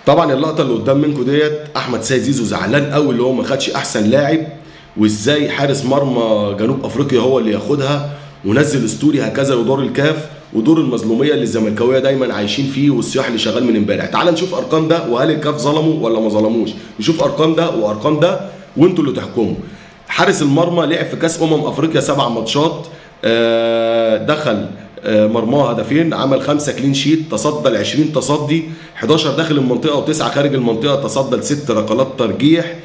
طبعا اللقطه اللي قدام منكم ديت احمد سيد زيزو زعلان قوي اللي هو ما خدش احسن لاعب، وازاي حارس مرمى جنوب افريقيا هو اللي ياخدها، ونزل ستوري هكذا ودور الكاف ودور المظلوميه اللي الزملكاويه دايما عايشين فيه، والصياح اللي شغال من امبارح. تعال نشوف ارقام ده، وهل الكاف ظلموا ولا ما ظلموش؟ نشوف ارقام ده وارقام ده وانتوا اللي تحكموا. حارس المرمى لعب في كاس افريقيا 7 ماتشات، دخل مرماه هدفين، عمل 5 كلين شيت، تصدى ل 20 تصدي، 11 داخل المنطقه و9 خارج المنطقه، تصدى ل6 ركلات ترجيح،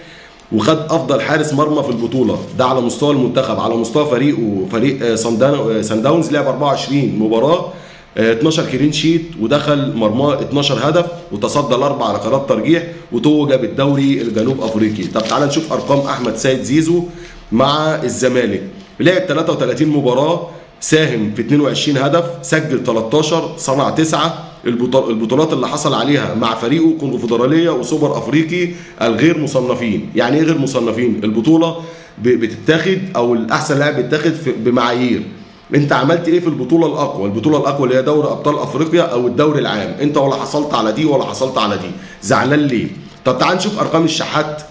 وخد افضل حارس مرمى في البطوله. ده على مستوى المنتخب. على مستوى فريقه، فريق سان داونز، لعب 24 مباراه، 12 كلين شيت، ودخل مرماه 12 هدف، وتصدى ل4 ركلات ترجيح، وتوج بالدوري الجنوب افريقي. طب تعال نشوف ارقام احمد سيد زيزو مع الزمالك. لعب 33 مباراه، ساهم في 22 هدف، سجل 13، صنع 9. البطولات اللي حصل عليها مع فريقه كونفدراليه وسوبر افريقي الغير مصنفين. يعني ايه غير مصنفين؟ البطوله بتتاخد، او الاحسن لاعب بيتاخد بمعايير. انت عملت ايه في البطوله الاقوى؟ البطوله الاقوى اللي هي دوري ابطال افريقيا او الدوري العام، انت ولا حصلت على دي ولا حصلت على دي. زعلان ليه؟ طب تعال نشوف ارقام الشحات.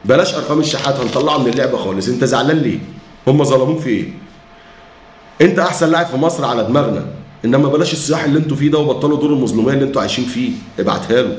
بلاش ارقام الشحات، هنطلعها من اللعبه خالص. انت زعلان ليه؟ هم ظلموك في ايه؟ انت احسن لاعب في مصر على دماغنا، انما بلاش الصياح اللي انتوا فيه ده، وبطلوا دور المظلوميه اللي انتوا عايشين فيه. ابعتها له.